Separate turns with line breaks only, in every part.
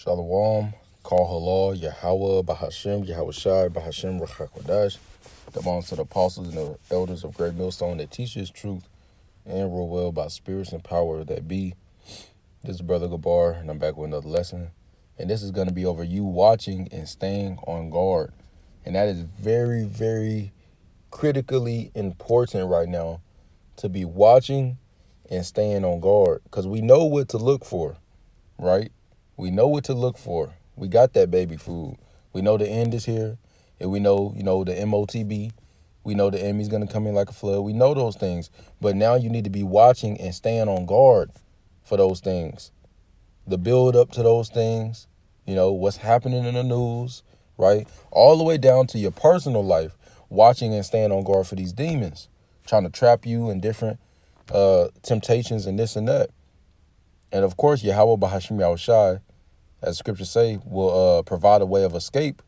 Shalom, Call Halal, Yahweh, Bahashem, Yahweh Shai, Bahashem, Rachakodash. Belongs to the apostles and the elders of Great Millstone that teach His truth and rule well by spirits and power that be. This is Brother Gabar, and I'm back with another lesson. And this is going to be over you watching and staying on guard. And that is very, very critically important right now, to be watching and staying on guard, because we know what to look for, right? We know what to look for. We got that baby food. We know the end is here. And we know, the MOTB. We know the enemy's going to come in like a flood. We know those things. But now you need to be watching and staying on guard for those things. The build up to those things, what's happening in the news, right? All the way down to your personal life, watching and staying on guard for these demons, trying to trap you in different temptations and this and that. And of course, Yahweh Bahashim Yahushai, as scriptures say, will provide a way of escape.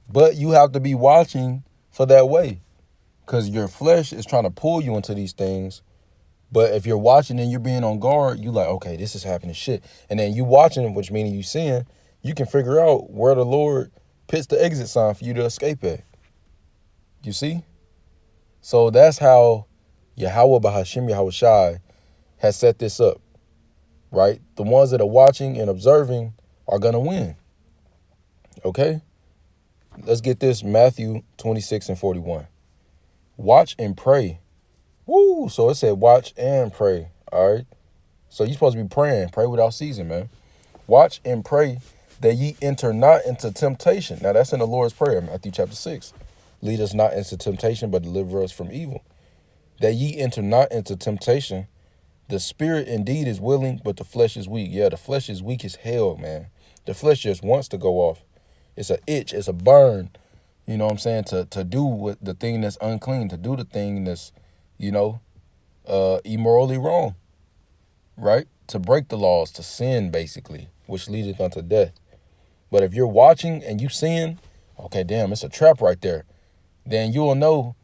But you have to be watching for that way, because your flesh is trying to pull you into these things. But if you're watching and you're being on guard, you like, okay, this is happening, shit. And then you watching, which means you seeing, you can figure out where the Lord puts the exit sign for you to escape at. You see? So that's how Yahweh Bahashim Yahushai has set this up, right? The ones that are watching and observing are going to win. Okay? Let's get this. Matthew 26:41. Watch and pray. Woo! So it said watch and pray. All right? So you're supposed to be praying. Pray without ceasing, man. Watch and pray that ye enter not into temptation. Now that's in the Lord's Prayer, Matthew chapter 6. Lead us not into temptation, but deliver us from evil. That ye enter not into temptation. The spirit indeed is willing, but the flesh is weak. Yeah, the flesh is weak as hell, man. The flesh just wants to go off. It's an itch. It's a burn. You know what I'm saying? To do what the thing that's unclean, to do the thing that's, immorally wrong, right? To break the laws, to sin, basically, which leadeth unto death. But if you're watching and you sin, okay, damn, it's a trap right there. Then you will know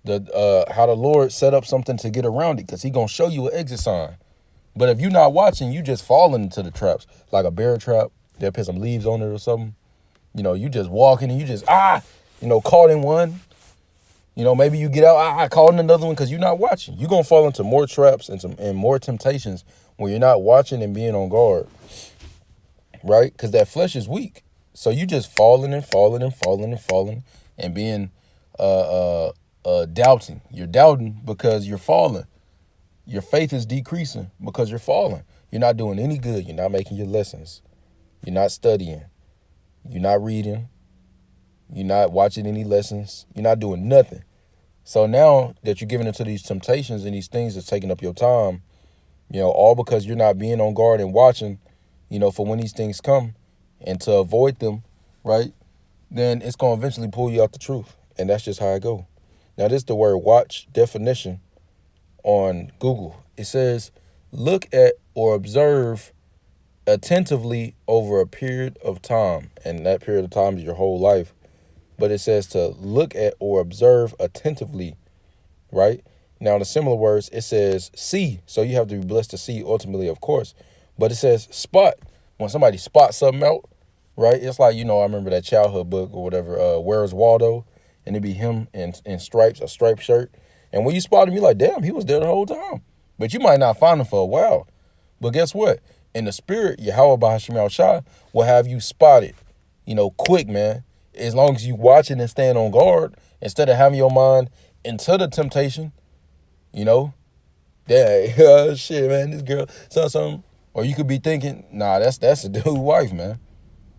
how the Lord set up something to get around it, because He gonna show you an exit sign. But if you're not watching, you just falling into the traps, like a bear trap. They'll put some leaves on it or something. You just walking and you just, caught in one. Maybe you get out, caught in another one, because you're not watching. You're going to fall into more traps and more temptations when you're not watching and being on guard, right? Because that flesh is weak. So you just falling and falling and falling and falling and being doubting. You're doubting because you're falling. Your faith is decreasing because you're falling. You're not doing any good. You're not making your lessons. You're not studying. You're not reading. You're not watching any lessons. You're not doing nothing. So now that you're giving into these temptations and these things that's taking up your time, all because you're not being on guard and watching, for when these things come, and to avoid them, right, then it's going to eventually pull you out the truth. And that's just how I go. Now, this is the word watch definition on Google. It says, look at or observe attentively over a period of time. And that period of time is your whole life. But it says to look at or observe attentively, right? Now, the similar words, it says see. So you have to be blessed to see ultimately, of course. But it says spot. When somebody spots something out, right? It's like, I remember that childhood book or whatever, Where's Waldo? And it'd be him in stripes, a striped shirt. And when you spot him, you're like, damn, he was there the whole time. But you might not find him for a while. But guess what? In the spirit, Yahweh Bahashim Yahushai will have you spotted, quick, man. As long as you watching and staying on guard, instead of having your mind into the temptation, shit, man, this girl saw something. Or you could be thinking, nah, that's a dude's wife, man.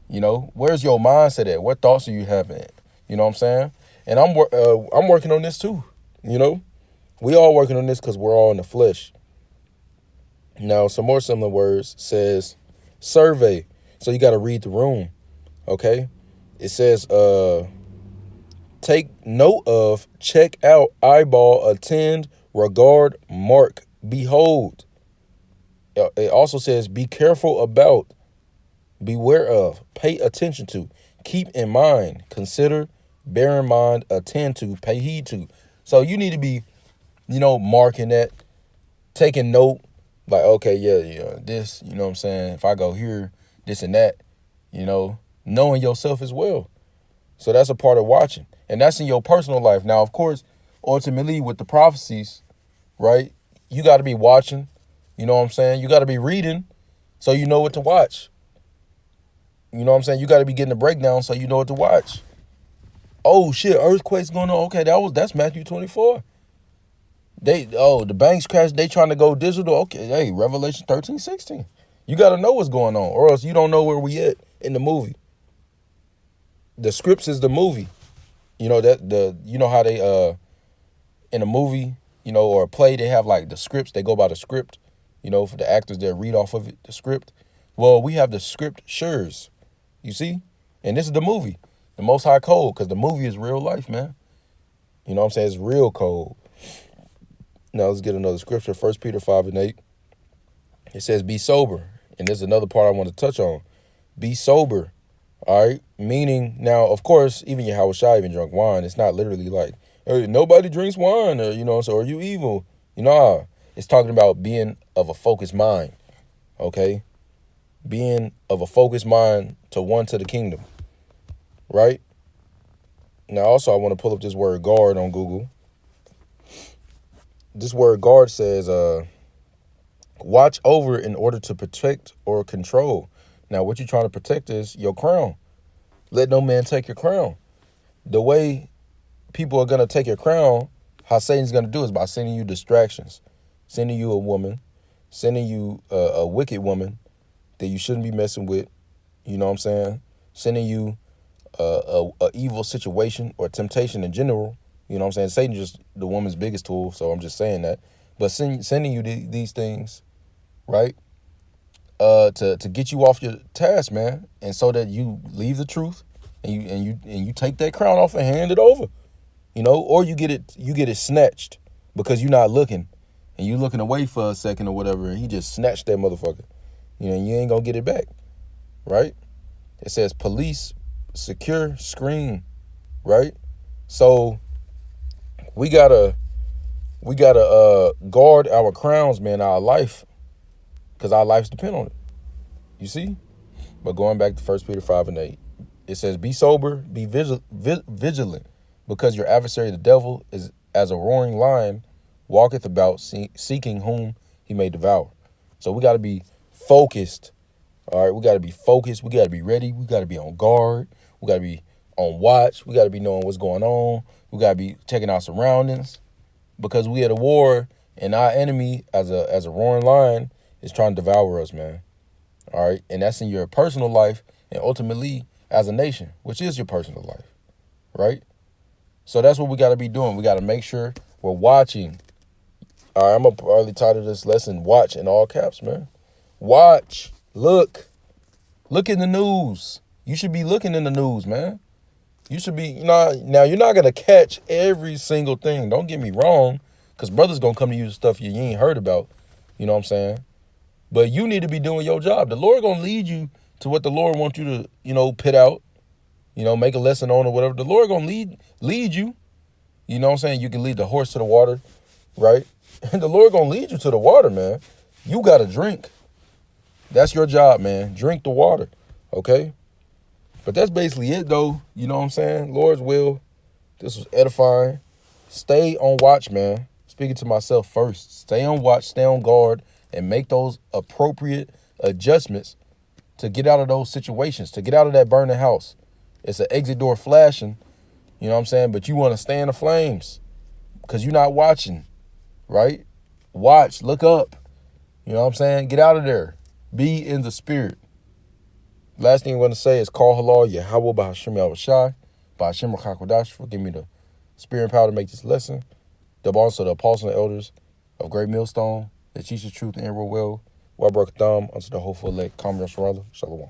Where's your mindset at? What thoughts are you having? You know what I'm saying? And I'm working on this too. We all working on this because we're all in the flesh. Now, some more similar words says survey. So you got to read the room, okay? It says take note of, check out, eyeball, attend, regard, mark, behold. It also says be careful about, beware of, pay attention to, keep in mind, consider, bear in mind, attend to, pay heed to. So you need to be, marking that, taking note, like, okay, yeah, this, you know what I'm saying? If I go here, this and that, knowing yourself as well. So that's a part of watching. And that's in your personal life. Now, of course, ultimately with the prophecies, right, you got to be watching. You know what I'm saying? You got to be reading so you know what to watch. You know what I'm saying? You got to be getting the breakdown so you know what to watch. Oh, shit, earthquake's going on. Okay, that's Matthew 24. The banks crashed. They trying to go digital. Okay, hey, Revelation 13:16. You got to know what's going on, or else you don't know where we at in the movie. The scripts is the movie. You know how they in a movie, or a play, they have like the scripts. They go by the script. For the actors that read off of it, the script. Well, we have the scriptures. You see, and this is the movie, the Most High Code, because the movie is real life, man. You know what I'm saying? It's real code. Now let's get another scripture. 1 Peter 5:8. It says, "Be sober," and there's another part I want to touch on. Be sober. All right, meaning now, of course, even Yahweh Shai even drunk wine. It's not literally like, hey, nobody drinks wine, or so are you evil? It's talking about being of a focused mind. Okay, being of a focused mind to the kingdom. Right. Now, also, I want to pull up this word guard on Google. This word guard says, watch over in order to protect or control. Now, what you're trying to protect is your crown. Let no man take your crown. The way people are going to take your crown, how Satan's going to do is by sending you distractions, sending you a woman, sending you a wicked woman that you shouldn't be messing with. You know what I'm saying? Sending you a evil situation or temptation in general. You know what I'm saying? Satan's just the woman's biggest tool, so I'm just saying that. But sending you these things, right? To get you off your task, man, and so that you leave the truth and you take that crown off and hand it over, or you get it snatched because you're not looking and you looking away for a second or whatever, and he just snatched that motherfucker, and you ain't gonna get it back, right? It says police, secure, screen, right? So we gotta guard our crowns, man, our life. Because our lives depend on it. You see? But going back to 1 Peter 5:8, it says, be sober, be vigilant, because your adversary, the devil, is as a roaring lion, walketh about, seeking whom he may devour. So we got to be focused. All right? We got to be focused. We got to be ready. We got to be on guard. We got to be on watch. We got to be knowing what's going on. We got to be checking our surroundings. Because we at a war, and our enemy, as a roaring lion, is trying to devour us, man. All right. And that's in your personal life and ultimately as a nation, which is your personal life. Right. So that's what we got to be doing. We got to make sure we're watching. All right. I'm going to probably title this lesson, watch in all caps, man. Watch. Look in the news. You should be looking in the news, man. You should be, now you're not going to catch every single thing. Don't get me wrong. Because brothers going to come to you with stuff you ain't heard about. You know what I'm saying? But you need to be doing your job. The Lord going to lead you to what the Lord wants you to, pit out, make a lesson on or whatever. The Lord going to lead you. You know what I'm saying? You can lead the horse to the water, right? And the Lord going to lead you to the water, man. You got to drink. That's your job, man. Drink the water, okay? But that's basically it, though. You know what I'm saying? Lord's will. This was edifying. Stay on watch, man. Speaking to myself first. Stay on watch, stay on guard, and make those appropriate adjustments to get out of those situations, to get out of that burning house. It's an exit door flashing, you know what I'm saying? But you want to stay in the flames because you're not watching, right? Watch, look up, you know what I'm saying? Get out of there. Be in the spirit. Last thing I'm going to say is call halal Yahweh Bahashim Yahweh Shai, Bahashim Rachakodash, for giving me the spirit and power to make this lesson. Also the apostles and elders of Great Millstone, that teach the truth and real well. Wa barakadam unto the hopeful elect. Shalom.